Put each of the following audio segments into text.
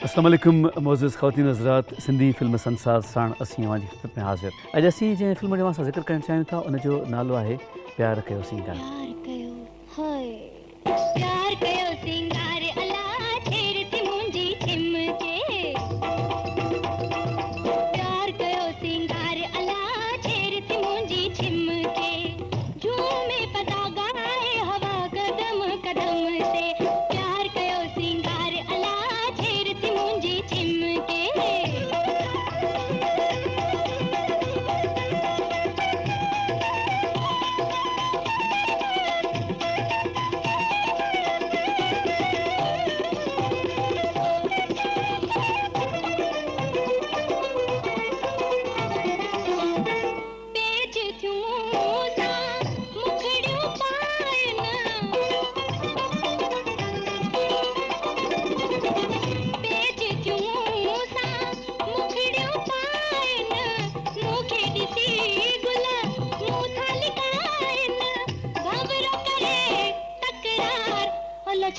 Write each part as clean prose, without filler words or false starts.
अस्सलाम वालेकुम मोअज़्ज़ज़ ख़वातीन हज़रात, सिंधी फिल्म संसार साण असीं अवां जी ख़िदमत में हाज़िर। अॼु असीं जंहिं फिल्म जो असां ज़िक्र करणु चाहियूं था उन जो नालो आहे प्यार कयो सिंगार। प्यार कयो सिंगार अला छेड़ थी मुंहिंजी छिमके। प्यार कयो सिंगार अला छेड़ थी मुंहिंजी छिमके। झूमे पता गाए हवा कदम कदम से। प्यार कयो सिंगार अला छेड़ थी मुंहिंजी छिमके।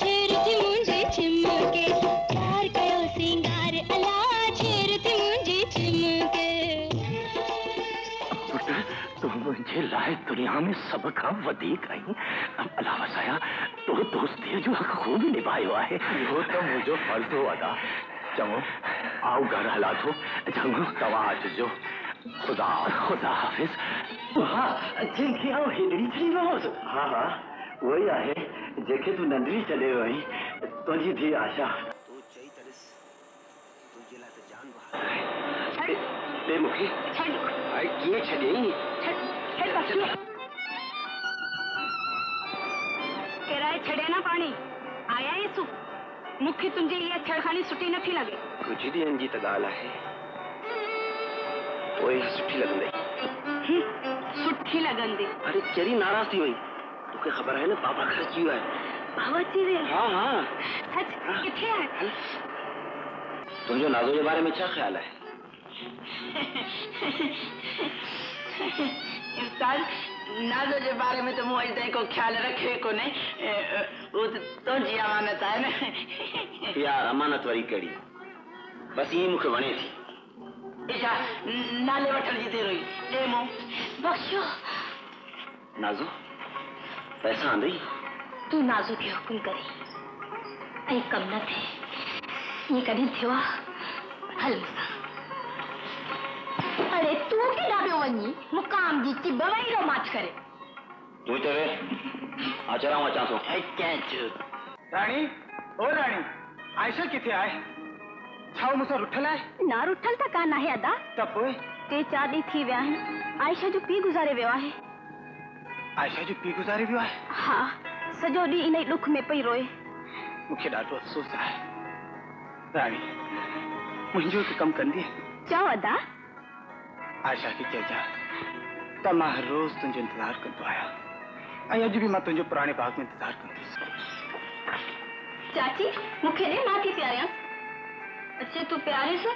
छेड़ थी मुंहिंजी छिमके। प्यार कयो सिंगार अला छेड़ थी मुंहिंजी छिमके। पुट तू मुंहिंजे लाइ दुनिया में सभ खां वधीक आहीं। अला वसाया तो दोस्तीअ जो हक़ खूब निभायो आहे। इहो त मुंहिंजो फर्ज़ हो अदा। चङो आउ घर हला थो। चङो तव्हां अचिजो। ख़ुदा ख़ुदा हाफ़िज़। हा जंहिंखे आउं हेॾड़ी छॾी वियोसि। हा हा उहो ई आहे जंहिंखे तूं नंढड़ी छॾे वियो आहीं। तुंहिंजी धीउ आशा। तूं चई तॾहिं तुंहिंजे लाइ त जान बहार ॾे मूंखे। आई कीअं छॾियईं? किराए छॾे न पाणी आया येसु। मूंखे तुंहिंजी इहा छेड़खानी सुठी नथी लॻे। कुझु ॾींहंनि जी त ॻाल्हि आहे, पोइ सुठी लॻंदई। सुठी लॻंदी? अरे चरी नाराज़ थी वई। तोखे ख़बर आहे न बाबा घर अची वियो आहे। बाबा अची वियो? हा हा सच? किथे आहे? तुंहिंजो नाज़ो जे बारे में छा ख़्यालु आहे? उस्ताद नाज़ो जे बारे में त मूं अॼु ताईं को ख़्यालु रखियो कोन्हे। उहो त तुंहिंजी अमानत आहे न। यार अमानत वरी कहिड़ी, बसि ईअं मूंखे वणे थी। छा नाले वठण जी देरि हुई? ॾे मूं बख़्शो। नाज़ो पैसा आंदई? तूं नाज़ो खे हुकुम करे ऐं कमु न थिए। ईअं कॾहिं थियो आहे? हल मूंसां। अरे तूं केॾा पियो वञी? मुक़ाम जी चिब वई रो माच करे। तूं हिते वे। अचरां अचां थो। राणी ओ राणी, आयशा किथे आहे? छा मूंसां रुठल आहे? ना रुठल त कान आहे अदा। त पोइ 3-4 ॾींहं थी विया आहिनि। आयशा जो पीउ गुज़ारे वियो आहे। आयशा जो पीउ गुज़ारे वियो आहे? हा, सॼो ॾींहुं इन ॾुख में पई रोए। मूंखे ॾाढो अफ़सोस आहे। राणी मुंहिंजो हिकु कमु कंदी? चओ अदा। आयशा खे चइजां त मां हर रोज़ तुंहिंजो इंतज़ारु कंदो आहियां ऐं अॼु बि मां तुंहिंजो पुराणे बाग में इंतज़ारु कंदुसि। चाची मूंखे ॾे, मां थी प्यारियांसि। अच्छा तूं प्यारीसि,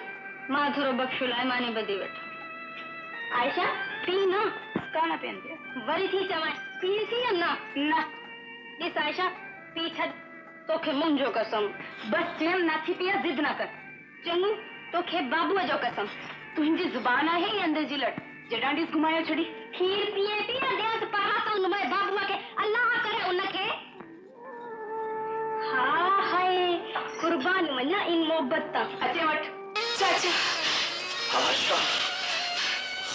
मां थोरो बख़्शो लाइ मानी ॿधी वठ। आयशा पी न। कान पीअंदी वरी थी चवां पी थी या न? न ॾिस आयशा पी छॾ। तोखे मुंहिंजो कसम, बसि चयमि नथी पीअ, ज़िद न कर। चङो तोखे बाबूअ जो कसम। तुंहिंजी ज़ुबान आहे ई अंदर जी लट। जॾहिं ॾिस घुमायो छॾी। खीर पीए थी या ॾियसि पाहा त हुन बाबूअ खे? अल्लाह करे उनखे। हा हाय कुर्बान वञा इन मोहबत तां। अचे वठ चाचा। आशा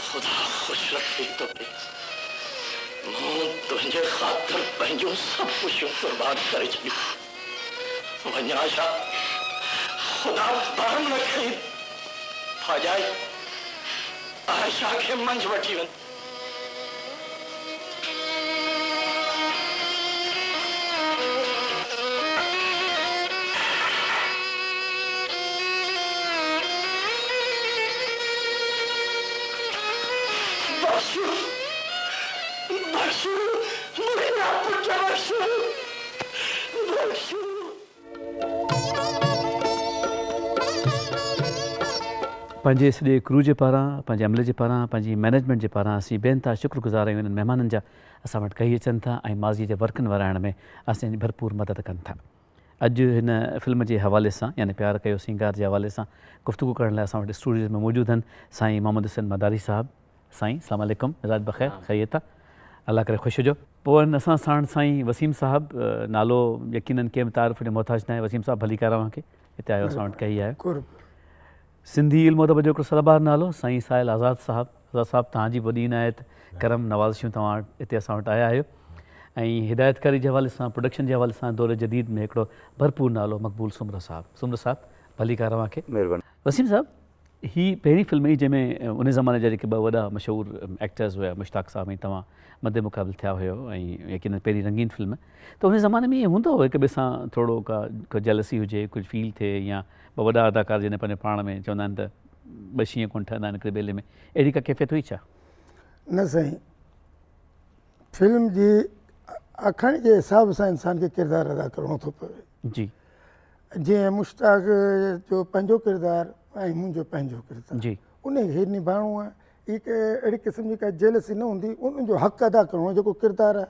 ख़ुदा ख़ुश रखे तोखे। मूं तुंहिंजे ख़ातिर पंहिंजो सभु कुझु क़ुर्बान करे छॾियो। वञ आशा, ख़ुदा बरम न कई। फजाई आयशा खे मंझि वठी वञ। पंहिंजे सॼे क्रू जे पारां, पंहिंजे अमले जे पारां, पंहिंजी मैनेजमेंट जे पारां असीं बेनता शुक्रगुज़ार आहियूं इन्हनि महिमाननि जा। असां वटि कई अचनि था ऐं माज़ी जे वर्कनि वराइण में असांजी भरपूर मदद कनि था। अॼु हिन फिल्म जे हवाले सां यानी प्यार कयो सिंगार जे हवाले सां गुफ़्तगू करण लाइ असां वटि स्टूडियो में मौजूदु आहिनि साईं मोहम्मद हुसैन मदारी साहिबु। साईं अस्सलाम वालेकुम, मिज़ाज बख़ैर, ख़ैरियत आहे, अल्लाह करे ख़ुशि हुजो। पोइ असां साण साईं वसीम साहिबु, नालो यकीनन कंहिं बि तारीफ़ जो मोहताज न आहे। वसीम साहिबु भली कार तव्हांखे, हिते आयो असां वटि कई आहे। सिंधी इल्मु अदब जो हिकिड़ो सदाबहार नालो साईं साहिल आज़ाद साहिबु। आज़ाद साहिबु, तव्हांजी वॾी इनायत करम नवाज़िशूं तव्हां हिते असां वटि आया आहियो। ऐं हिदायतकारी जे हवाले सां, प्रोडक्शन जे हवाले सां दौर जदीद में हिकिड़ो भरपूर नालो मक़बूल सुमर साहिबु। सुमर साहिबु भली कार तव्हांखे। महिरबानी। वसीम साहिबु, ही पहिरीं फिल्म हुई जंहिंमें उन ज़माने जा जेके ॿ वॾा मशहूरु एक्टर्स हुया, मुश्ताक साहिबु ऐं तव्हां मदे मुक़ाबिल थिया हुयो ऐं यकीनन पहिरीं रंगीन फिल्म। त उन ज़माने में ईअं हूंदो हुओ हिक ॿिए सां थोरो का जेलसी हुजे, कुझु फील थिए, या ॿ वॾा अदाकार जॾहिं पंहिंजे पाण में चवंदा आहिनि त ॿ शींहं कोन ठहंदा आहिनि हिकिड़े ॿेले में, अहिड़ी का कैफ़ियत हुई छा? न साईं, फिल्म जी अखण जे हिसाब सां इंसान खे किरदारु अदा करिणो थो पवे। जी जीअं मुश्ताक जो पंहिंजो किरदारु ऐं मुंहिंजो पंहिंजो किरदारु, जी उन खे निभाइणो आहे। ही अहिड़ी क़िस्म जी का जेलसी न हूंदी, उनजो हक़ अदा करिणो आहे। जेको किरदारु आहे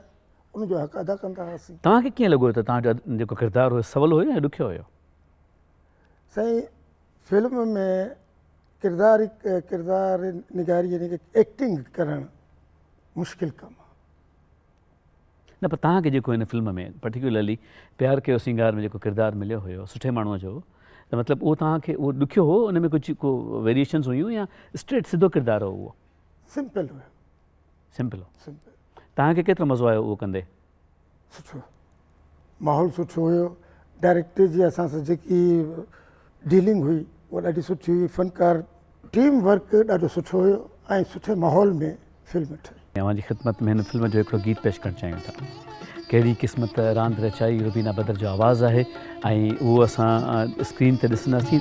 उनजो हक़ अदा कंदा हुआसीं। तव्हांखे कीअं लॻो त तव्हांजो जेको किरदारु हुयो सवलो हुयो या ॾुखियो हुयो? साईं, फिल्म में किरदारु निगारी यानी की एक्टिंग करणु मुश्किल कमु आहे। न पर तव्हांखे जेको हिन फिल्म में पर्टिकुलरली प्यार कयो सिंगार में जेको किरदारु मिलियो हुयो सुठे माण्हूअ जो, त मतिलबु उहो तव्हांखे उहो ॾुखियो हो, उन में कुझु को वेरिएशन्स हुयूं या स्ट्रेट सिधो किरदारु हो? उहो सिंपल हुयो। सिंपल हो। सिंपल। तव्हांखे केतिरो मज़ो आयो उहो कंदे? सुठो, माहौल सुठो हुयो। डायरेक्टर जी असां सां जेकी डीलिंग हुई उहा ॾाढी सुठी हुई। फ़नकार टीम वर्क ॾाढो सुठो हुयो ऐं सुठे माहौल में फिल्म ठही। तव्हांजी ख़िदमत में हिन फिल्म जो हिकिड़ो गीत पेश करणु चाहियूं था। कहिड़ी क़िस्मत रांदि रचाई, रुबीना बदर जो आवाज़ु आहे ऐं उहो असां स्क्रीन ते ॾिसंदासीं।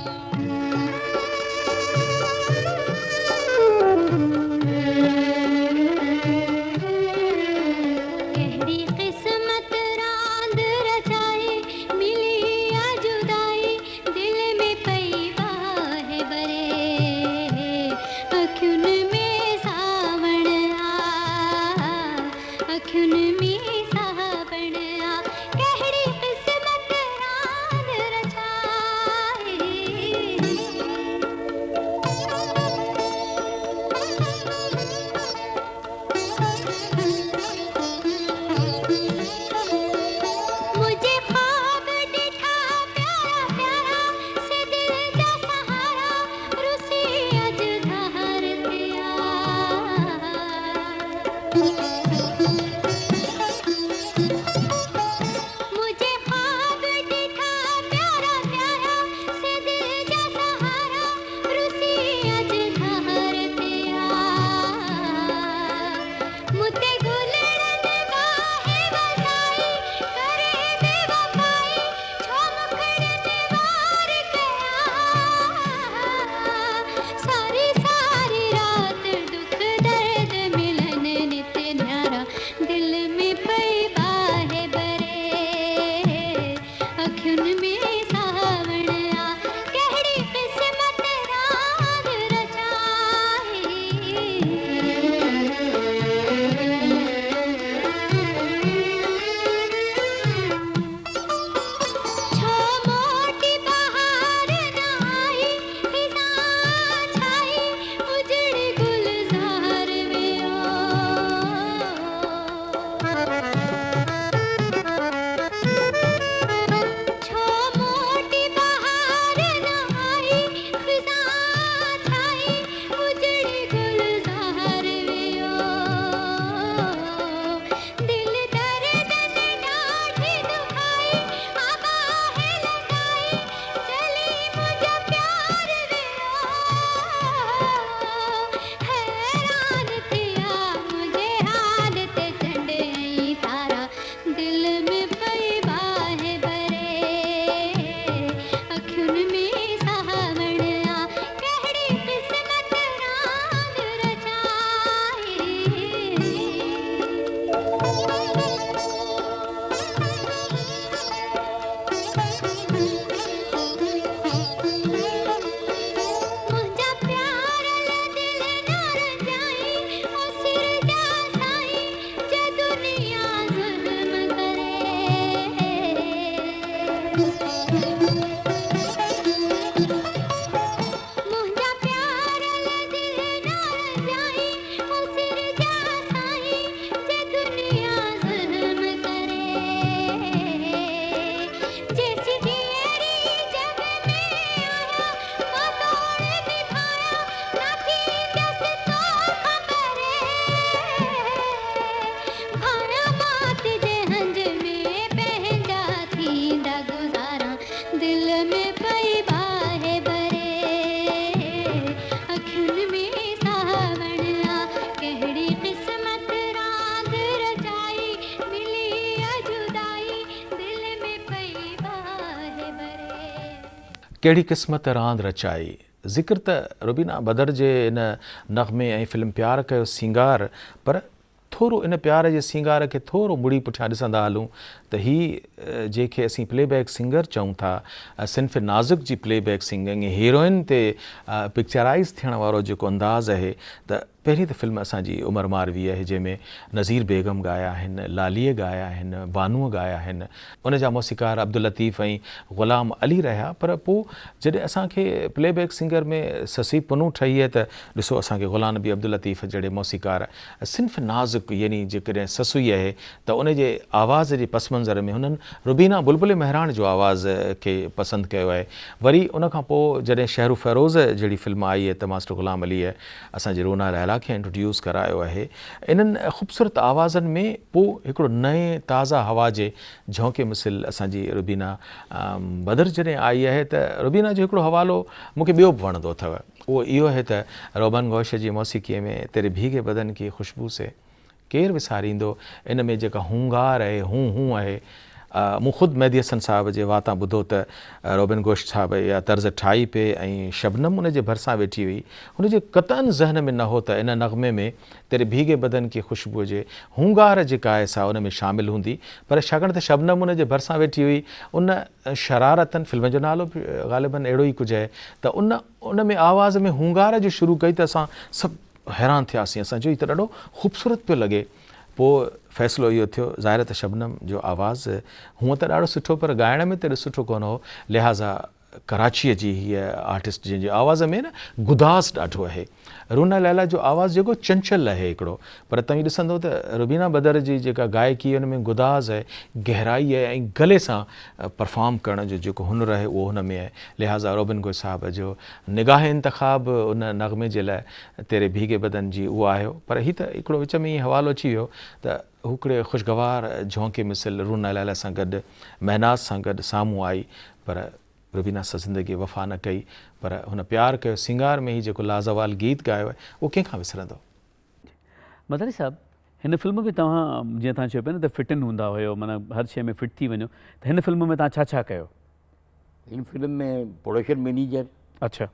सारी रात दुख दर्द मिलन नित न्यारा कहिड़ी क़िस्मत रांदि रचाई। ज़िक्र त रुबीना बदर जे इन नग़मे ऐं फिल्म प्यार कयो सिंगार, पर थोरो इन प्यार जे सिंगार खे थोरो मुड़ी पुठियां ॾिसंदा हलूं त ही जंहिंखे असीं प्लेबैक सिंगर चऊं था, सिन्फ़ नाज़ुक जी प्लेबैक सिंगिंग, हीरोइन ते पिक्चराइज़ थियण वारो जेको अंदाज़ आहे, त पहिरीं त फिल्म असांजी उमर मारवी आहे जंहिंमें नज़ीर बेगम ॻाया आहिनि, लालीअ ॻाया आहिनि, बानूअ ॻाया आहिनि, उन जा मौसीकार अब्दुल लतीफ़ ऐं ग़ुलाम अली रहिया। पर पोइ जॾहिं असांखे प्लेबैक सिंगर में ससी पुनू ठही आहे त ॾिसो असांखे ग़ुलाम नबी अब्दुल लतीफ़ जहिड़े मौसीकार। सिन्फ़ नाज़ुक यानी जेकॾहिं ससुई आहे त उन जे आवाज़ जे पस मंज़र में हुननि रुबीना बुलबुल महराण जो आवाज़ खे पसंदि कयो आहे। वरी उनखां पोइ जॾहिं शहरु फ़ैरोज़ जहिड़ी फिल्म आई आहे त मास्टर ग़ुलाम अलीअ असांजे रोना लैला खे इंट्रोड्यूस करायो आहे। इन्हनि ख़ूबसूरत आवाज़नि में पोइ हिकिड़ो नए ताज़ा हवा जे झोंके मिसल असांजी रुबीना बदर जॾहिं आई आहे त रुबीना जो हिकिड़ो हवालो मूंखे ॿियो बि वणंदो अथव। उहो इहो आहे त रोबन घोष जी मौसीक़ीअ में तेरे भीगे बदन की ख़ुशबू से केरु विसारींदो, इन में जेका हूंगार आहे, हूं आहे। मूं ख़ुदि मेहदी हसन साहब जे वातां ॿुधो त रोबिन घोष साहब इहा तर्ज़ ठाही पिए ऐं शबनम उन जे भरिसां वेठी हुई। हुनजे क़तन ज़हन में न हो त इन नग़मे में तेरे भीगे बदन की ख़ुशबू जे हूंगार जेका आहे सा उन में शामिलु हूंदी, पर छाकाणि त शबनम उन जे भरिसां वेठी हुई, उन शरारतन फिल्म जो नालो बि ग़ालिबन अहिड़ो ई कुझु आहे, त उन में आवाज़ में हूंगार जो शुरू कई त असां सभु हैरान थियासीं। असां चयो त ॾाढो ख़ूबसूरत पियो लॻे। पोइ फ़ैसिलो इहो थियो, ज़ाहिर त शबनम जो आवाज़ हूअं त ॾाढो सुठो, पर ॻाइण में त एॾो सुठो कोन हो। लिहाज़ा कराचीअ जी हीअ आर्टिस्ट जंहिंजी आवाज़ में न गुदास ॾाढो आहे। रोना लैला जो आवाज़ जेको चंचल आहे हिकिड़ो, पर तव्हां ॾिसंदो त रुबीना बदर जी जेका गायकी हुन में गुदास आहे, गहराई आहे ऐं गले सां परफॉर्म करण जो जेको हुनुर आहे उहो हुन में आहे। लिहाज़ा रोबिन घोष साहब जो निगाह इंतख़ाब उन नग़मे जे लाइ तेरे भीगे बदन जी उहो आयो। पर हीअ त हिकिड़ो विच में ईअं हवालो अची वियो त हिकिड़े ख़ुशगवार झोंके मिसल रोना लैला सां गॾु महनाज़ सां गॾु साम्हूं आई, पर रुबीना सां ज़िंदगी वफ़ा न कई। पर हुन प्यार कयो सिंगार में ही जेको लाज़वाल गीत ॻायो आहे उहो कंहिंखां विसरंदो। मदारी साहब, हिन फिल्म में तव्हां जीअं तव्हां चयो पिया न त फिट इन हूंदा हुयो, माना हर शइ में फिट थी वञो, त हिन फिल्म में तव्हां छा छा कयो? हिन फिल्म में प्रोडक्शन मैनेजर, अच्छा,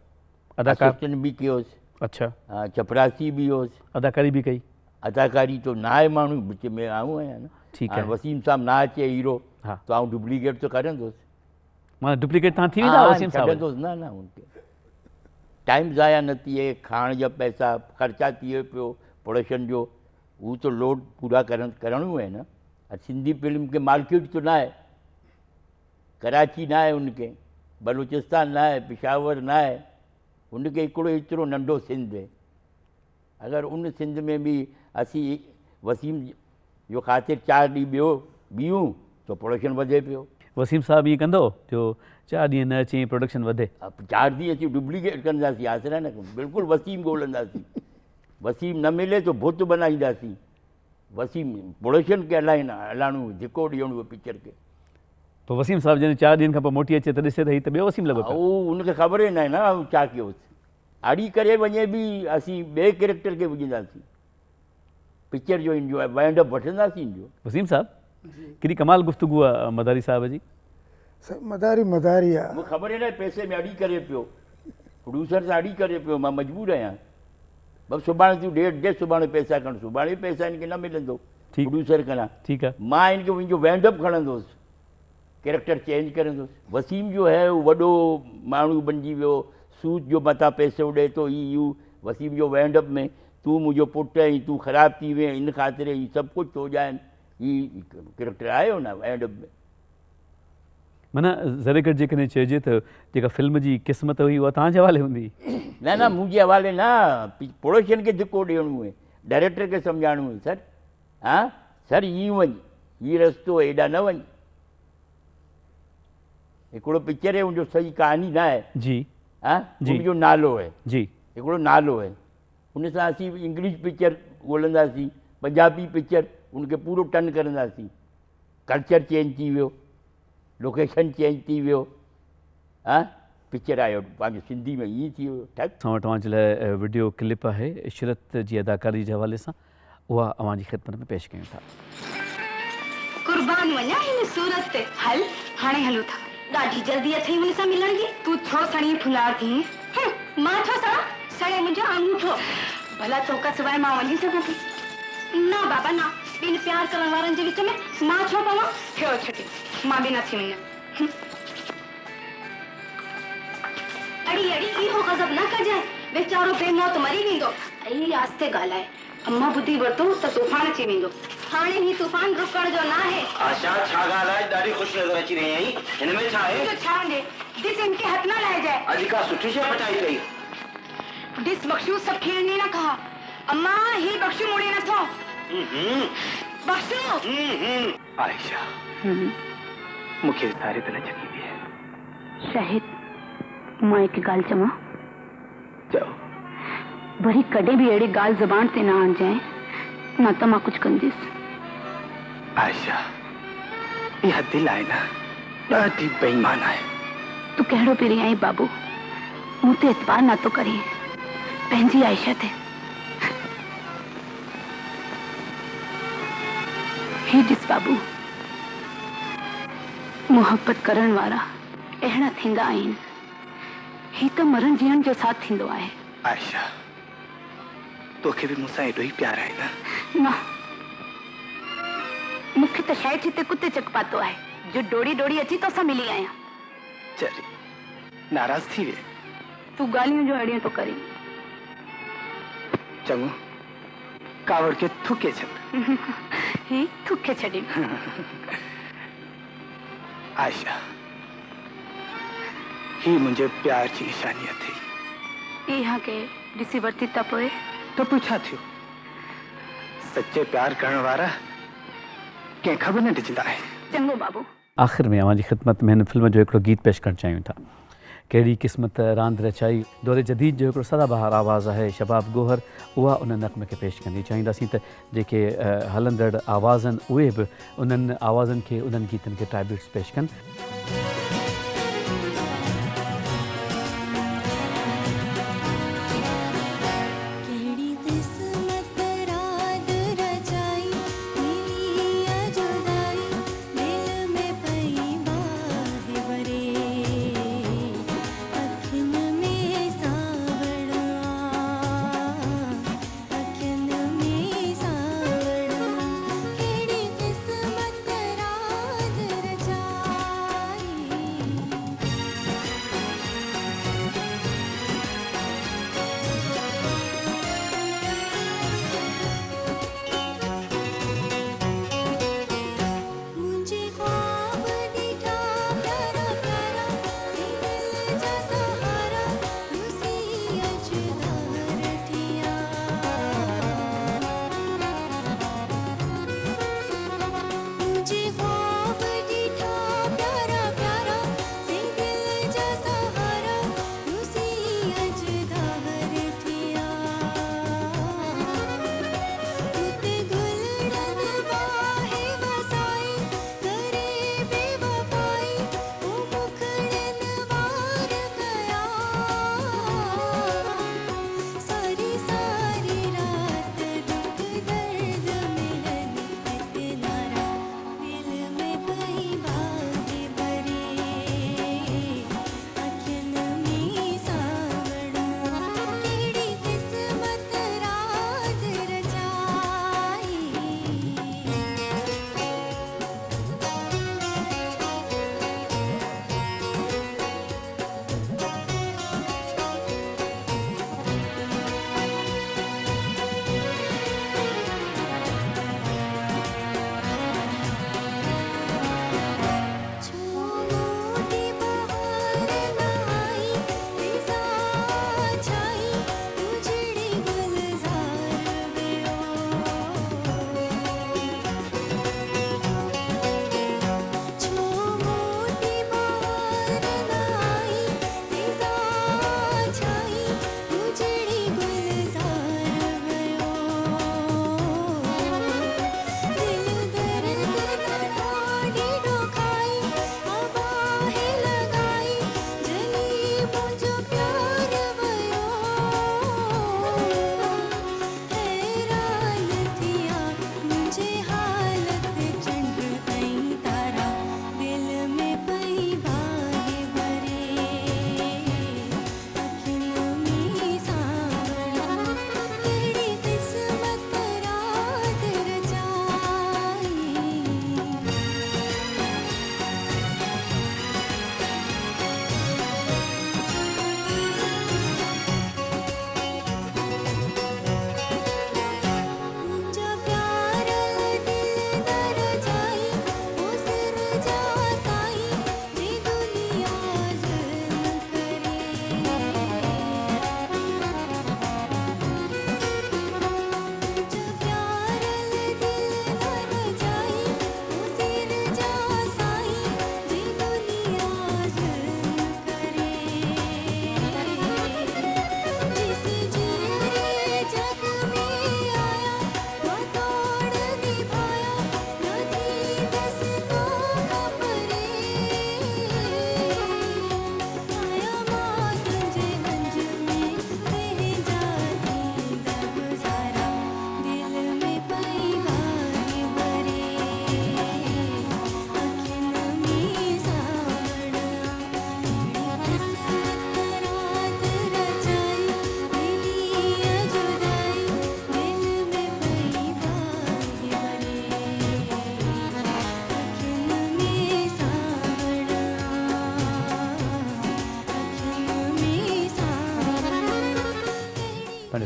अदाकार असिस्टेंट भी कयोसि, अच्छा, चपरासी भी हुउसि, अदाकारी भी कई। अदाकारी तो ना आहे, माण्हू विच में आऊं आहियां न। ठीकु आहे। वसीम साहब ना अचे हीरो हा, तो आऊं डुप्लीकेट तो करंदुसि। माना डुप्लीकेट तव्हां थी वेंदा वसीम साहब? छॾंदुसि न उनखे। टाइम ज़ाया न थिए, खाइण जा पैसा ख़र्चा थिए पियो प्रोडक्शन जो, उहो तो लोड पूरा करणो आहे न। सिंधी फिल्म के मार्केट तो ना आहे, कराची ना आहे उनखे, बलूचिस्तान ना आहे, पिशावर ना आहे, उनखे हिकिड़ो एतिरो नंढो सिंध आहे। अगरि उन सिंध में बि असीं वसीम जो ख़ातिर 4 ॾींहं ॿियो बीहूं त प्रोडक्शन वधे पियो। वसीम साहब ईअं कंदो जो 4 ॾींहं न अचे प्रोडक्शन वधे? 4 ॾींहं असीं डुप्लीकेट कंदासीं, आसरा न कंदासीं, बिल्कुलु वसीम ॻोल्हंदासीं। वसीम न मिले तो भुत बनाईंदासीं। वसीम प्रोडक्शन खे हलाइणो, धिको ॾियणो पिक्चर खे। पोइ वसीम साहब जॾहिं 4 ॾींहंनि खां पोइ मोटी अचे त ॾिसे त हीअ त ॿियो वसीम लॻो पियो। उहो उनखे ख़बर ई न आहे न छा कयोसि। आड़ी करे वञे बि असीं ॿिए कैरेक्टर खे विझंदासीं, पिक्चर जो इंजॉय वाइंड अप वठंदासीं इनजो। वसीम साहब, केॾी कमाल गुफ़्तगू आहे मदारी साहब जी। मदारी आहे, मूंखे ख़बर ई न पैसे में अड़ी करे पियो, प्रोड्यूसर सां अड़ी करे पियो, मां मजबूर आहियां। बसि सुभाणे तूं डेट ॾे, सुभाणे पैसा खण, सुभाणे पैसा हिनखे न मिलंदो प्रोड्यूसर खां। ठीकु आहे, मां हिनखे मुंहिंजो वाइंड अप खणंदुसि, कैरेक्टर चेंज करंदुसि। वसीम जो है उहो वॾो माण्हू बणिजी वियो, सूद जो मथां पैसो ॾे थो, हीउ वसीम जो वाइंड अप में तूं मुंहिंजो पुटु ऐं तूं ख़राबु थी वियो, इन ख़ातिर हीउ सभु कुझु थो ॼाइनि, हीउ कैरेक्टर आयो न वाइंड अप में। माना ज़रे जेकॾहिं चइजे त जेका फिल्म जी क़िस्मत हुई उहा तव्हांजे हवाले हूंदी? न न, मुंहिंजे हवाले न, प्रोडक्शन खे धिको ॾियणो आहे, डायरेक्टर खे सम्झाइणो आहे, सर हा सर हीअं वञ, हीअ रस्तो हेॾा न वञ। हिकिड़ो पिक्चर आहे उनजो सही कहानी न आहे जी, हा, उनजो नालो आहे जी, हिकिड़ो नालो आहे, उन सां असीं इंग्लिश पिक्चर ॻोल्हंदासीं, पंजाबी पिक्चर उनखे पूरो टर्न करंदासीं। कल्चर चेंज थी वियो, लोकेशन चेंज थी वियो, हा पिक्चर आयो पंहिंजो सिंधी में ईअं थी वियो ठक। असां वटि तव्हांजे लाइ वीडियो क्लिप आहे इशरत जी अदाकारी जे हवाले सां, उहा अवां जी ख़िदमत में पेश कयूं था। कुर्बान वञा हिन सूरत ते, हल हाणे हलूं था। ॾाढी जल्दी अथई हुन सां मिलण जी। तूं छो सणी फुलार थी? मां छो सड़ा? सड़े मुंहिंजो अंगूठो। भला तोखां सवाइ मां वञी सघां थी? न बाबा न, ॿिनि प्यार करण वारनि जे विच में मां छो पवां? थियो छुटी, मां बि नथी वञां। अड़ी अड़ी इहो गज़ब न कजांइ, बेचारो बेमौत मरी वेंदो। अई आस्ते ॻाल्हाए, अम्मा ॿुधी वरितो त तूफान अची वेंदो। हाणे ही तूफान रुकण जो न आहे। आशा छा ॻाल्हि आहे? ॾाढी ख़ुशि नज़र अची रही आहीं। हिन में छा आहे? छा ॾे ॾिस, इनके हथ न लाइजाए। अॼु का सुठी शइ पचाई अथई। ॾिस बख्शू, सब खेड़ने न कहा। अम्मा ही बख्शू मुड़े न थो। बख्शू। आयशा मूंखे विसारे त न छॾींदी आहे। शाहिद, मां हिकु ॻाल्हि चवां। चओ। वरी कॾहिं बि अहिड़ी ॻाल्हि ज़बान ते न आणजांइ, न त मां कुझु कंदसि। आयशा, इहा दिलि आहे न, ॾाढी बेईमान आहे। तूं कहिड़ो पहिरीं आई बाबू? मूं ते एतबार न थो करीं, पंहिंजी आयशा ते। ही ॾिस बाबू, मोहब्बत करण वारा अहिड़ा थींदा आहिनि। ही त मरण जीअण जो साथ थींदो आहे। आयशा, तोखे बि मूंसां एॾो ई प्यार आहे न? न, मूंखे त शायदि हिते कुते चक पातो आहे जो डोड़ी डोड़ी अची तोसां मिली आहियां। चल, नाराज़ थी वे। तूं ॻाल्हियूं जो अहिड़ियूं थो करीं। चङो, कावड़ खे थुके छॾ। ही थुके छॾी। आयशा, ही मुंहिंजे प्यार जी निशानी अथई। इहा के ॾिसी वरिती त पोइ तो पोइ छा थियो? सच्चे प्यार करण वारा कंहिंखां बि न ॾिजंदा आहिनि। चङो बाबू। आख़िर में अवां जी ख़िदमत में हिन फिल्म जो हिकिड़ो गीत पेश करणु चाहियूं था। कहिड़ी क़िस्मत रांदि रचाई दौरे जदीद जो हिकिड़ो सदाबहार आवाज़ु आहे शबाब गोहर, उहा उन नग़्मे खे पेश कंदी। चाहींदासीं त जेके हलंदड़ आवाज़ आहिनि उहे बि उन्हनि आवाज़नि खे, उन्हनि गीतनि खे ट्राइब्यूट्स पेश कनि।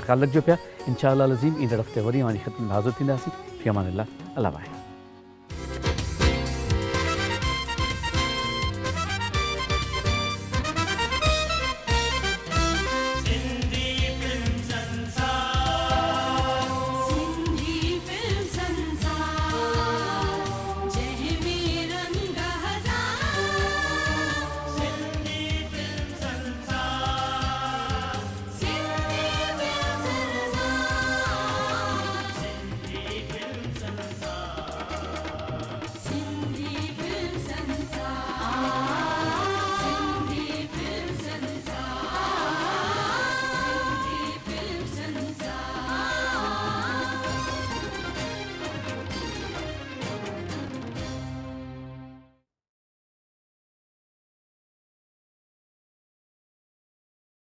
ख़्यालु रखिजो पिया। इंशाअल्लाह अज़ीम ईंदड़ हफ़्ते वरी अवांजी ख़िदमत में हाज़िर थींदासीं। फ़ी अमान अल्लाह। अल्लाह बाए।